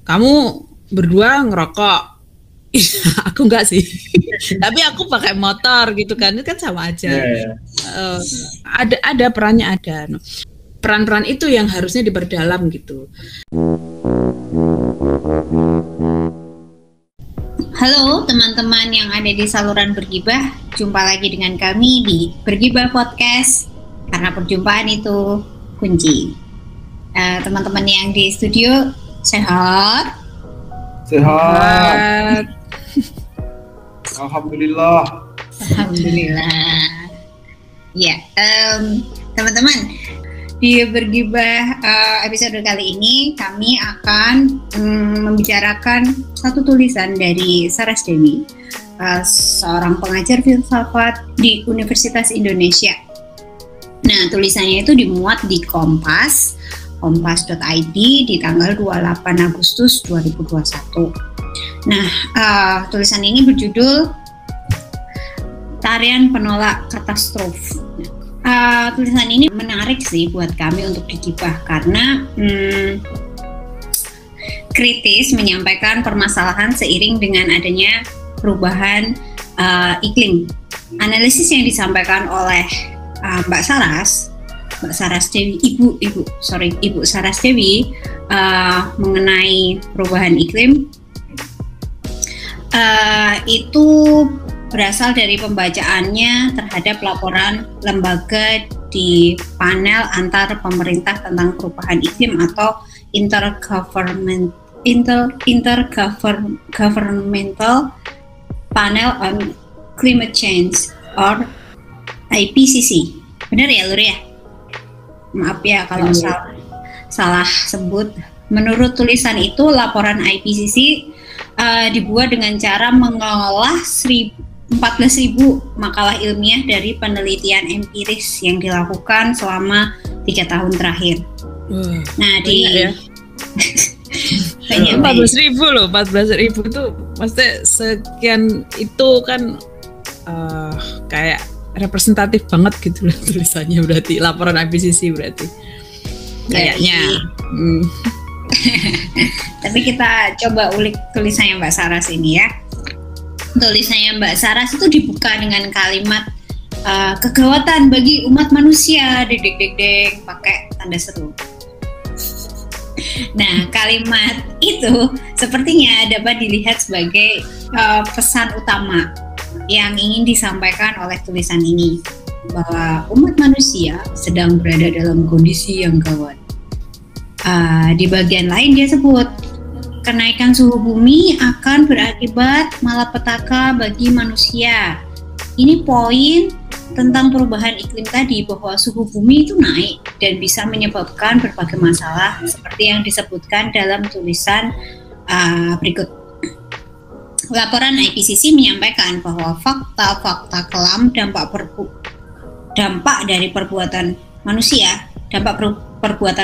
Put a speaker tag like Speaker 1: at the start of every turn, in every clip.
Speaker 1: kamu berdua ngerokok. Aku enggak sih. Tapi aku pakai motor gitu kan. Itu kan sama aja. Ada perannya ada. Peran-peran itu yang harusnya diperdalam gitu.
Speaker 2: Halo teman-teman yang ada di saluran Bergibah, jumpa lagi dengan kami di Bergibah Podcast, karena perjumpaan itu kunci. Teman-teman yang di studio sehat?
Speaker 3: Sehat. Alhamdulillah.
Speaker 2: Ya, teman-teman, di Bergibah episode kali ini kami akan membicarakan satu tulisan dari Saras Dewi, seorang pengajar filsafat di Universitas Indonesia. Nah, tulisannya itu dimuat di kompas.id di tanggal 28 Agustus 2021. Nah, tulisan ini berjudul Tarian Penolak Katastrofe. Tulisan ini menarik sih buat kami untuk digibah karena kritis menyampaikan permasalahan seiring dengan adanya perubahan iklim. Analisis yang disampaikan oleh Mbak Saras Dewi, Ibu Saras Dewi mengenai perubahan iklim itu berasal dari pembacaannya terhadap laporan lembaga di panel antar pemerintah tentang perubahan iklim atau Intergovernmental Panel on Climate Change or IPCC. Benar ya, Lur ya? Maaf ya kalau salah sebut. Menurut tulisan itu, laporan IPCC dibuat dengan cara mengolah 14.000 makalah ilmiah dari penelitian empiris yang dilakukan selama 3 tahun terakhir. Nah,
Speaker 1: banyak ya. 14.000 loh, 14.000 tuh maksudnya sekian itu kan kayak representatif banget gitu loh tulisannya, berarti laporan IPCC berarti kayaknya.
Speaker 2: Tapi kita coba ulik tulisannya Mbak Saras ini ya. Tulisannya Mbak Saras itu dibuka dengan kalimat kegawatan bagi umat manusia, pakai tanda seru. Nah, kalimat itu sepertinya dapat dilihat sebagai pesan utama yang ingin disampaikan oleh tulisan ini, bahwa umat manusia sedang berada dalam kondisi yang gawat. Di bagian lain dia sebut, kenaikan suhu bumi akan berakibat malapetaka bagi manusia. Ini poin tentang perubahan iklim tadi, bahwa suhu bumi itu naik dan bisa menyebabkan berbagai masalah seperti yang disebutkan dalam tulisan berikut. Laporan IPCC menyampaikan bahwa fakta-fakta kelam dampak dari perbuatan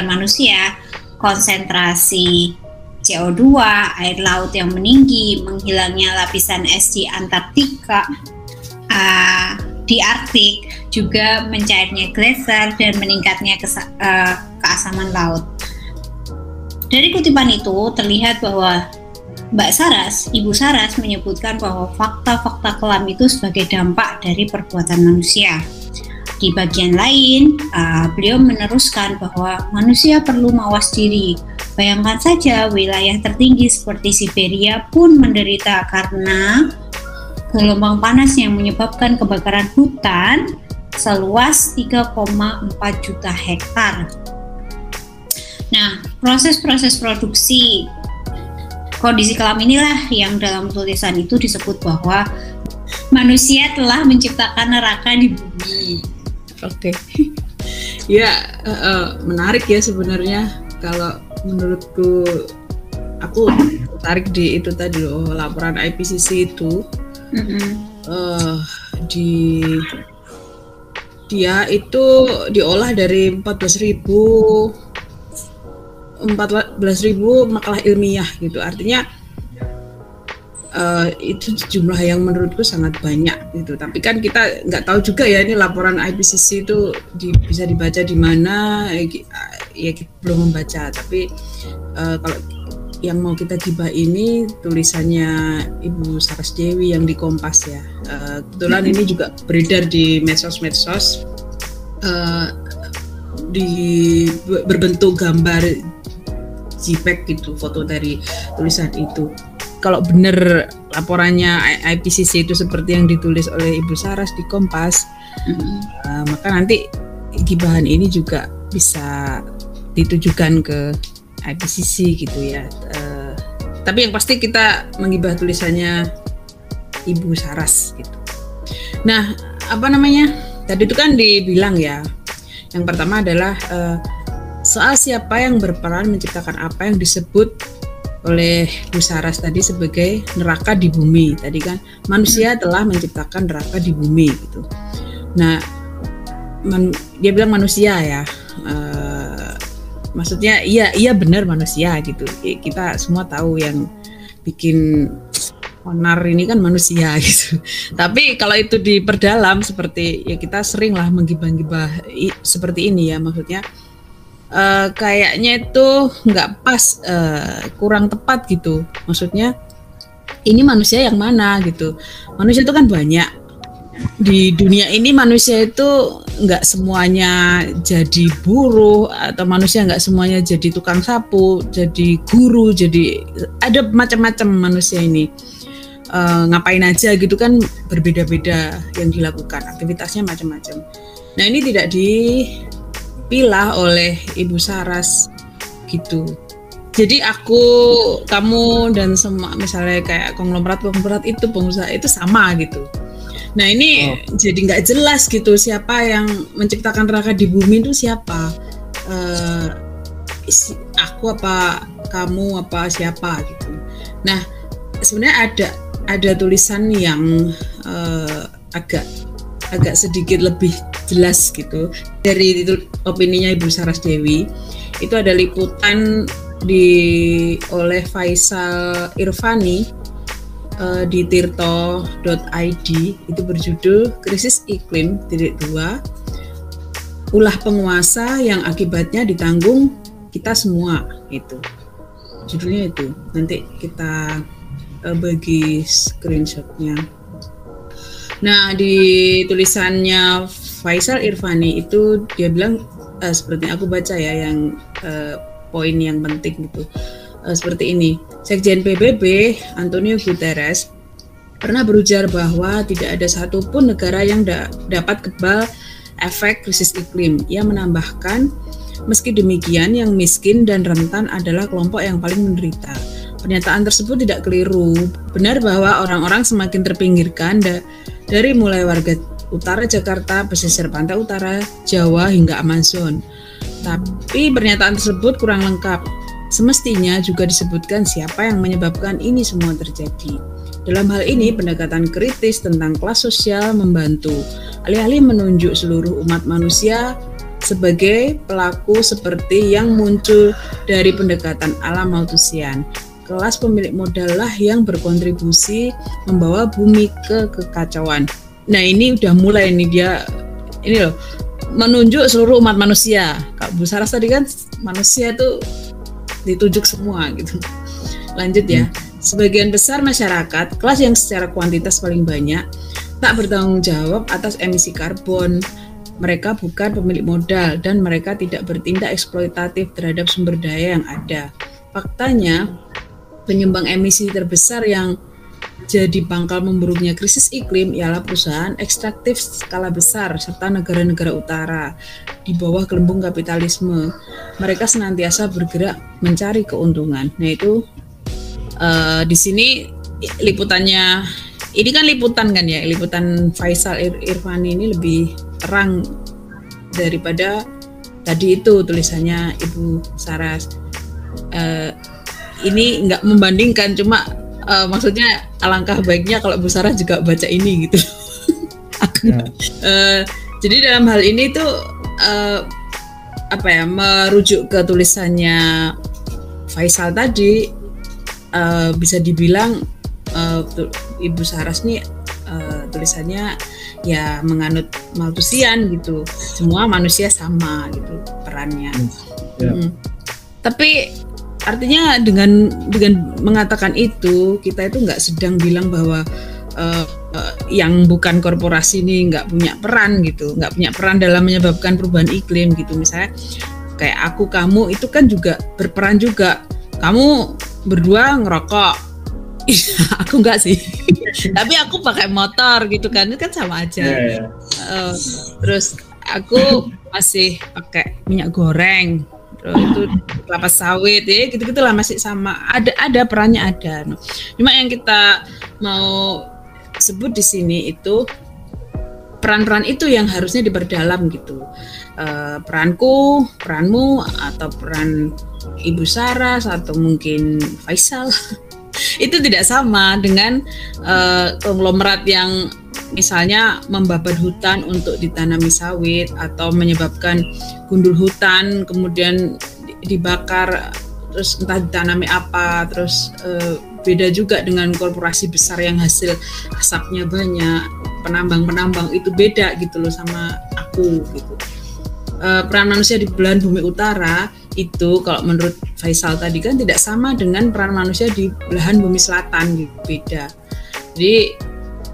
Speaker 2: manusia, konsentrasi CO2, air laut yang meninggi, menghilangnya lapisan es di Antartika, di Arktik, juga mencairnya glacier dan meningkatnya keasaman laut. Dari kutipan itu terlihat bahwa Ibu Saras menyebutkan bahwa fakta-fakta kelam itu sebagai dampak dari perbuatan manusia. Di bagian lain, beliau meneruskan bahwa manusia perlu mawas diri. Bayangkan saja wilayah tertinggi seperti Siberia pun menderita karena gelombang panas yang menyebabkan kebakaran hutan seluas 3,4 juta hektar. Nah, proses-proses produksi kondisi kelam inilah yang dalam tulisan itu disebut bahwa manusia telah menciptakan neraka di bumi.
Speaker 1: Oke. Ya, menarik ya sebenarnya. Kalau menurutku, aku tarik di itu tadi loh, laporan IPCC itu. Dia itu diolah dari 14.000 makalah ilmiah gitu. Artinya itu jumlah yang menurutku sangat banyak gitu. Tapi kan kita nggak tahu juga ya ini laporan IPCC itu bisa dibaca di mana. Ya kita belum membaca. Tapi kalau yang mau kita gibah ini tulisannya Ibu Saras Dewi yang di Kompas ya. Kebetulan ini juga beredar di medsos-medsos di berbentuk gambar JPEG gitu, foto dari tulisan itu. Kalau benar laporannya IPCC itu seperti yang ditulis oleh Ibu Saras di Kompas, maka nanti gibahan ini juga bisa ditujukan ke IPCC gitu ya. Tapi yang pasti kita menggibah tulisannya Ibu Saras gitu. Nah, apa namanya? Tadi itu kan dibilang ya. Yang pertama adalah soal siapa yang berperan menciptakan apa yang disebut oleh Bu Saras tadi sebagai neraka di bumi. Tadi kan manusia telah menciptakan neraka di bumi gitu. Nah, dia bilang manusia ya. Maksudnya iya benar manusia gitu. Kita semua tahu yang bikin onar ini kan manusia gitu. Tapi kalau itu diperdalam seperti ya kita sering lah menggibah-gibah seperti ini ya, maksudnya kayaknya itu nggak pas, kurang tepat gitu. Maksudnya ini manusia yang mana gitu. Manusia itu kan banyak. Di dunia ini manusia itu nggak semuanya jadi buruh, atau manusia nggak semuanya jadi tukang sapu, jadi guru, jadi ada macam-macam manusia ini. Ngapain aja gitu kan berbeda-beda yang dilakukan, aktivitasnya macam-macam. Nah ini tidak dipilah oleh Ibu Saras gitu. Jadi aku, kamu dan semua misalnya kayak konglomerat itu pengusaha itu sama gitu. Nah ini jadi nggak jelas gitu siapa yang menciptakan neraka di bumi itu siapa, aku apa kamu apa siapa gitu. Nah sebenarnya ada tulisan yang agak sedikit lebih jelas gitu dari opininya Ibu Saras Dewi. Itu ada liputan oleh Faisal Irfani di tirto.id, itu berjudul Krisis Iklim (2) Ulah penguasa yang akibatnya ditanggung kita semua. Itu judulnya itu. Nanti kita bagi screenshotnya. Nah di tulisannya Faisal Irfani itu dia bilang seperti aku baca ya, yang poin yang penting gitu. Seperti ini, Sekjen PBB Antonio Guterres pernah berujar bahwa tidak ada satupun negara yang dapat kebal efek krisis iklim. Ia menambahkan, meski demikian yang miskin dan rentan adalah kelompok yang paling menderita. Pernyataan tersebut tidak keliru. Benar bahwa orang-orang semakin terpinggirkan dari mulai warga utara Jakarta, pesisir pantai utara, Jawa hingga Amazon. Tapi pernyataan tersebut kurang lengkap. Semestinya juga disebutkan siapa yang menyebabkan ini semua terjadi. Dalam hal ini, pendekatan kritis tentang kelas sosial membantu, alih-alih menunjuk seluruh umat manusia sebagai pelaku seperti yang muncul dari pendekatan alam Malthusian. Kelas pemilik modal lah yang berkontribusi membawa bumi ke kekacauan. Nah ini udah mulai nih dia, ini loh, menunjuk seluruh umat manusia. Kak Bu Saras tadi kan manusia itu ditunjuk semua gitu. Lanjut ya. Sebagian besar masyarakat, kelas yang secara kuantitas paling banyak, tak bertanggung jawab atas emisi karbon. Mereka bukan pemilik modal dan mereka tidak bertindak eksploitatif terhadap sumber daya yang ada. Faktanya, penyumbang emisi terbesar yang jadi pangkal memburuknya krisis iklim ialah perusahaan ekstraktif skala besar serta negara-negara utara di bawah gelembung kapitalisme. Mereka senantiasa bergerak mencari keuntungan. Nah itu di sini liputannya, ini kan liputan kan ya, liputan Faisal Irfani ini lebih terang daripada tadi itu tulisannya Ibu Saras. Ini nggak membandingkan, cuma maksudnya alangkah baiknya kalau Bu Saras juga baca ini gitu. Jadi dalam hal ini tuh merujuk ke tulisannya Faisal tadi, bisa dibilang Ibu Saras nih tulisannya ya menganut Malthusian gitu. Semua manusia sama gitu perannya. Tapi artinya dengan mengatakan itu kita itu nggak sedang bilang bahwa yang bukan korporasi ini nggak punya peran gitu, nggak punya peran dalam menyebabkan perubahan iklim gitu. Misalnya kayak aku, kamu itu kan juga berperan juga. Kamu berdua ngerokok, aku enggak sih, tapi aku pakai motor gitu kan, itu kan sama aja. Terus aku masih pakai minyak goreng, terus itu kelapa sawit, ya gitu-gitulah, masih sama. Ada perannya ada. Cuma yang kita mau sebut di sini itu peran-peran itu yang harusnya diperdalam gitu. Peranku, peranmu, atau peran Ibu Saras atau mungkin Faisal itu tidak sama dengan konglomerat yang misalnya membabat hutan untuk ditanami sawit atau menyebabkan gundul hutan kemudian dibakar terus entah ditanami apa. Terus beda juga dengan korporasi besar yang hasil asapnya banyak, penambang itu beda gitu loh sama aku gitu. Peran manusia di belahan bumi utara itu kalau menurut Faisal tadi kan tidak sama dengan peran manusia di belahan bumi selatan gitu, beda. Jadi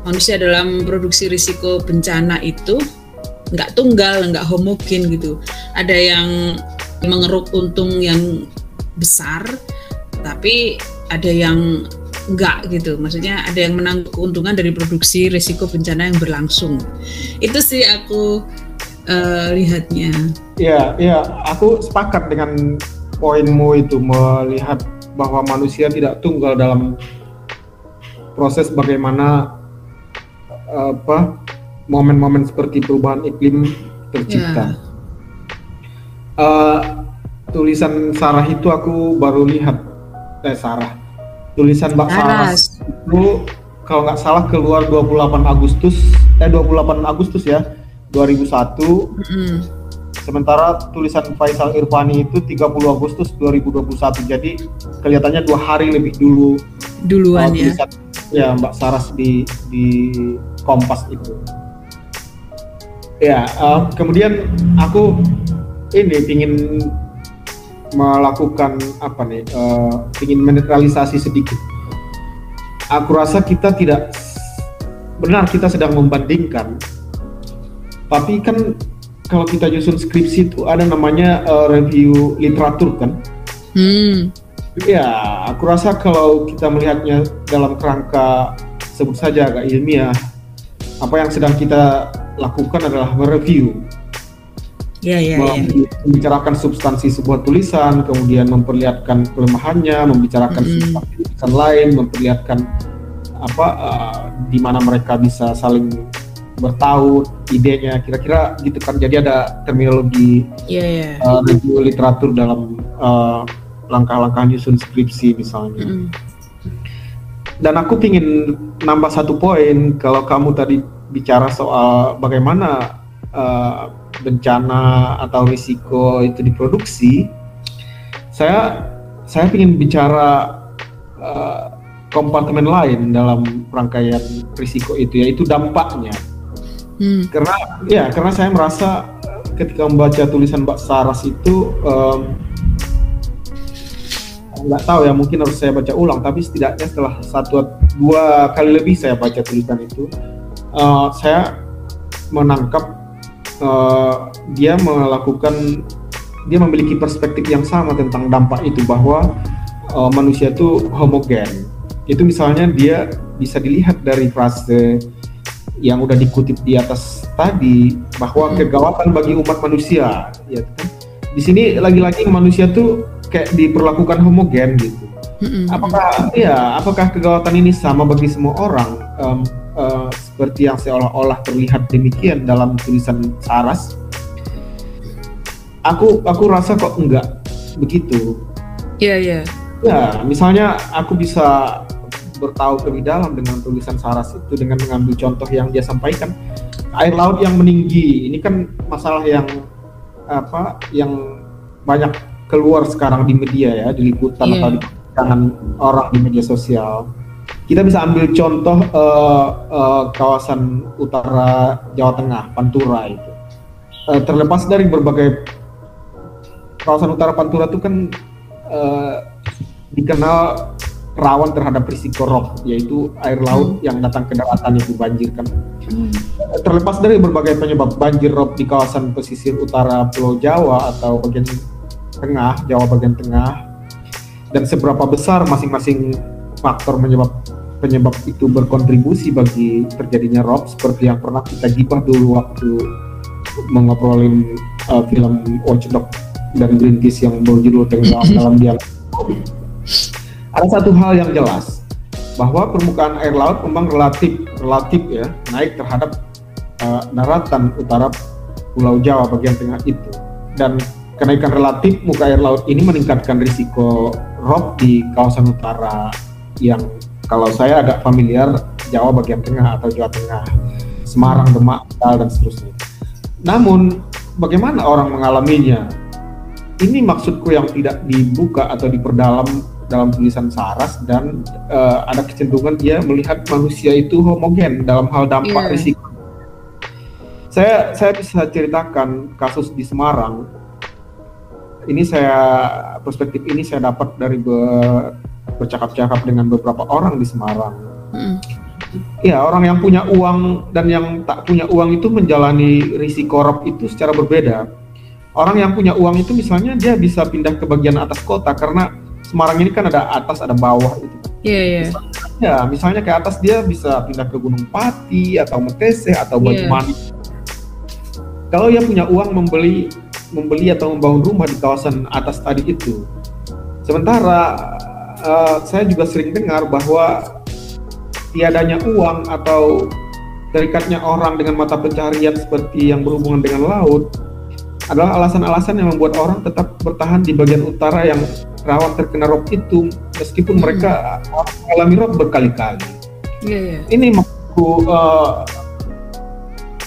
Speaker 1: manusia dalam produksi risiko bencana itu nggak tunggal, nggak homogen gitu. Ada yang mengeruk untung yang besar, tapi ada yang enggak gitu. Maksudnya ada yang menanggung keuntungan dari produksi risiko bencana yang berlangsung. Itu sih aku lihatnya.
Speaker 3: Ya, aku sepakat dengan poinmu itu, melihat bahwa manusia tidak tunggal dalam proses bagaimana momen-momen seperti perubahan iklim tercipta. Tulisan Sarah itu aku baru lihat. Tulisan Mbak Saras itu kalau nggak salah keluar 28 Agustus ya 2001. Sementara tulisan Faisal Irfani itu 30 Agustus 2021. Jadi kelihatannya 2 hari lebih duluan tulisan ya Mbak Saras di Kompas itu. Ya, kemudian aku ingin melakukan ingin menetralisasi sedikit. Aku rasa kita sedang membandingkan, tapi kan kalau kita nyusun skripsi itu ada namanya review literatur kan. Ya, aku rasa kalau kita melihatnya dalam kerangka sebut saja agak ilmiah, apa yang sedang kita lakukan adalah mereview. Membicarakan substansi sebuah tulisan, kemudian memperlihatkan kelemahannya, membicarakan substansi tulisan lain, memperlihatkan di mana mereka bisa saling bertaut idenya, kira-kira gitu kan. Jadi ada terminologi review literatur dalam langkah-langkah nyusun skripsi misalnya. Dan aku pingin nambah satu poin. Kalau kamu tadi bicara soal bagaimana bencana atau risiko itu diproduksi, saya pingin bicara kompartemen lain dalam rangkaian risiko itu, yaitu dampaknya. Karena saya merasa ketika membaca tulisan Mbak Saras itu nggak tahu ya, mungkin harus saya baca ulang, tapi setidaknya setelah 1-2 kali lebih saya baca tulisan itu, saya menangkap dia memiliki perspektif yang sama tentang dampak itu, bahwa manusia itu homogen. Itu misalnya dia bisa dilihat dari frase yang udah dikutip di atas tadi, bahwa kegawatan bagi umat manusia, ya kan? Di sini lagi-lagi manusia tuh kayak diperlakukan homogen gitu. Apakah kegawatan ini sama bagi semua orang? Seperti yang seolah-olah terlihat demikian dalam tulisan Saras. Aku rasa kok enggak begitu.
Speaker 1: Ya,
Speaker 3: misalnya aku bisa bertahu lebih dalam dengan tulisan Saras itu dengan mengambil contoh yang dia sampaikan. Air laut yang meninggi, ini kan masalah yang banyak keluar sekarang di media ya, di liputan atau di tangan orang di media sosial. Kita bisa ambil contoh kawasan utara Jawa Tengah, Pantura itu. Terlepas dari berbagai kawasan utara Pantura itu kan dikenal rawan terhadap risiko rob, yaitu air laut yang datang ke daratan itu banjir kan. Terlepas dari berbagai penyebab banjir rob di kawasan pesisir utara Pulau Jawa atau bagian tengah, Jawa bagian tengah, dan seberapa besar masing-masing faktor penyebab itu berkontribusi bagi terjadinya rob, seperti yang pernah kita gibah dulu waktu mengobrolin film Watchdog dan Greenpeace yang berjudul Tenggelam dalam Dialog. Ada satu hal yang jelas, bahwa permukaan air laut memang relatif ya naik terhadap daratan utara Pulau Jawa bagian tengah itu, dan kenaikan relatif muka air laut ini meningkatkan risiko rob di kawasan utara yang kalau saya agak familiar Jawa bagian tengah atau Jawa Tengah, Semarang, Demak, dan seterusnya. Namun bagaimana orang mengalaminya? Ini maksudku yang tidak dibuka atau diperdalam dalam tulisan Saras, dan ada kecenderungan dia melihat manusia itu homogen dalam hal dampak risiko. Saya bisa ceritakan kasus di Semarang. Ini perspektif ini saya dapat dari bercakap-cakap dengan beberapa orang di Semarang. Ya, orang yang punya uang dan yang tak punya uang itu menjalani risiko rob itu secara berbeda. Orang yang punya uang itu misalnya dia bisa pindah ke bagian atas kota, karena Semarang ini kan ada atas ada bawah itu.
Speaker 1: Iya.
Speaker 3: Ya, misalnya ke atas dia bisa pindah ke Gunung Pati atau Meteseh atau Banyumanik. Kalau dia punya uang membeli atau membangun rumah di kawasan atas tadi itu. Sementara saya juga sering dengar bahwa tiadanya uang atau terikatnya orang dengan mata pencaharian seperti yang berhubungan dengan laut adalah alasan-alasan yang membuat orang tetap bertahan di bagian utara yang rawan terkena rob itu, meskipun mereka mengalami rob berkali-kali. Ini maksudku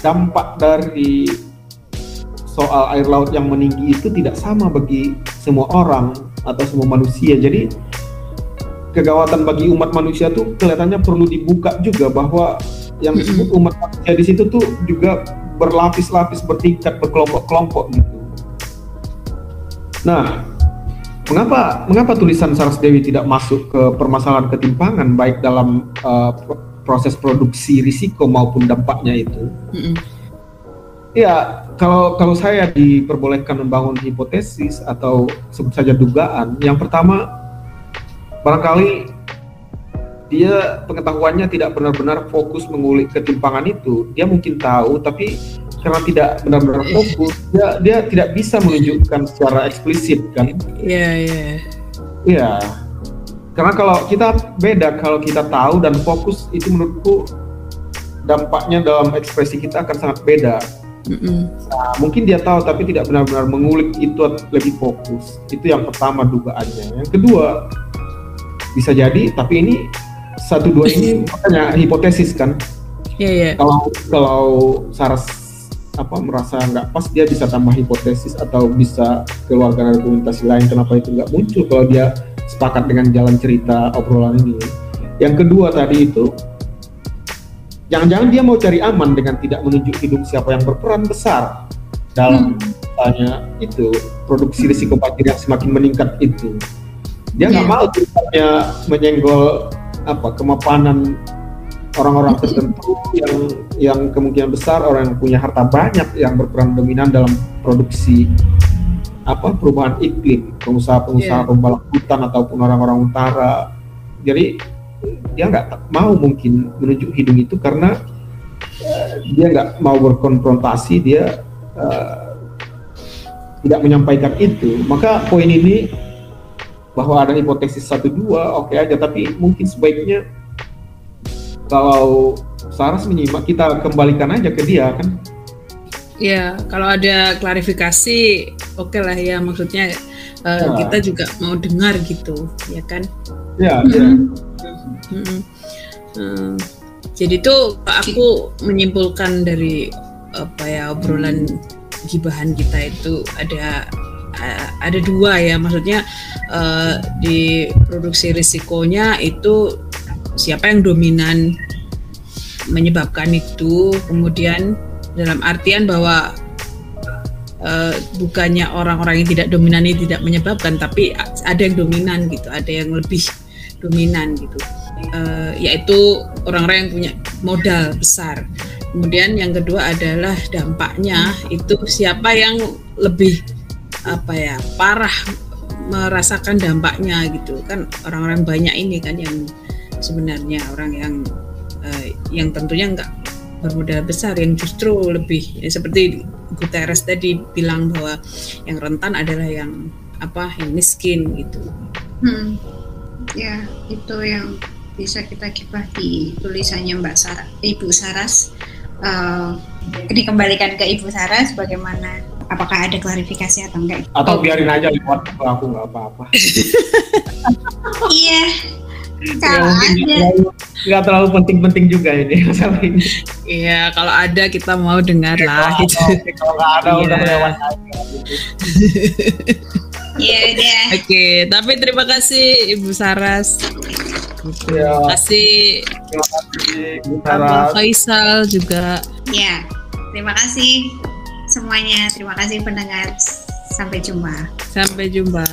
Speaker 3: dampak dari soal air laut yang meninggi itu tidak sama bagi semua orang atau semua manusia. Jadi kegawatan bagi umat manusia tuh kelihatannya perlu dibuka juga, bahwa yang disebut umat manusia di situ tuh juga berlapis-lapis, bertingkat, berkelompok-kelompok gitu. Nah, mengapa tulisan Saras Dewi tidak masuk ke permasalahan ketimpangan baik dalam proses produksi risiko maupun dampaknya itu? Ya, kalau saya diperbolehkan membangun hipotesis atau sebut saja dugaan, yang pertama barangkali dia pengetahuannya tidak benar-benar fokus mengulik ketimpangan itu. Dia mungkin tahu, tapi karena tidak benar-benar fokus, dia tidak bisa menunjukkan secara eksplisit kan? Iya. Karena kalau kita beda, kalau kita tahu dan fokus, itu menurutku dampaknya dalam ekspresi kita akan sangat beda. Nah, mungkin dia tahu tapi tidak benar-benar mengulik itu lebih fokus. Itu yang pertama dugaannya. Yang kedua, bisa jadi, tapi ini satu dua ini makanya hipotesis kan. Kalau Saras merasa nggak pas, dia bisa tambah hipotesis atau bisa keluarkan argumentasi lain kenapa itu nggak muncul kalau dia sepakat dengan jalan cerita obrolan ini. Yang kedua tadi itu, jangan-jangan dia mau cari aman dengan tidak menunjuk hidung siapa yang berperan besar dalam misalnya itu produksi risiko banjir yang semakin meningkat itu. Dia nggak mau ceritanya menyenggol kemapanan orang-orang tertentu yang kemungkinan besar orang yang punya harta banyak yang berperan dominan dalam produksi perubahan iklim, pengusaha pembalap hutan ataupun orang-orang utara. Jadi dia nggak mau mungkin menunjuk hidung itu karena dia nggak mau berkonfrontasi, dia tidak menyampaikan itu. Maka poin ini bahwa ada hipotesis 1-2 oke aja, tapi mungkin sebaiknya kalau Saras menyimak, kita kembalikan aja ke dia kan.
Speaker 1: Ya, kalau ada klarifikasi oke lah ya, maksudnya kita juga mau dengar gitu, ya kan? Jadi tuh aku menyimpulkan dari obrolan gibahan kita itu ada dua ya, maksudnya di produksi risikonya itu siapa yang dominan menyebabkan itu, kemudian dalam artian bahwa bukannya orang-orang yang tidak dominan ini tidak menyebabkan, tapi ada yang dominan gitu, ada yang lebih dominan gitu, yaitu orang-orang yang punya modal besar. Kemudian yang kedua adalah dampaknya, itu siapa yang lebih parah merasakan dampaknya gitu kan. Orang-orang banyak ini kan yang sebenarnya orang yang tentunya nggak bermodal besar, yang justru lebih seperti Guterres tadi bilang bahwa yang rentan adalah yang miskin gitu.
Speaker 2: Ya, itu yang bisa kita kibah di tulisannya Ibu Saras. Dikembalikan ke Ibu Saras, bagaimana? Apakah ada klarifikasi atau enggak?
Speaker 3: Atau biarin aja lewat aku, nggak apa-apa.
Speaker 2: Iya. Kalau ada.
Speaker 3: Nggak terlalu penting-penting juga ini masalah ini.
Speaker 1: Iya, kalau ada kita mau dengar lah gitu.
Speaker 3: Kalau nggak ada udah lewat aja gitu.
Speaker 2: Iya udah.
Speaker 1: Oke, tapi terima kasih Ibu Saras. Terima kasih
Speaker 3: Ibu
Speaker 1: Abang Faisal juga.
Speaker 2: Ya, terima kasih semuanya. Terima kasih pendengar. Sampai jumpa.
Speaker 1: Sampai jumpa.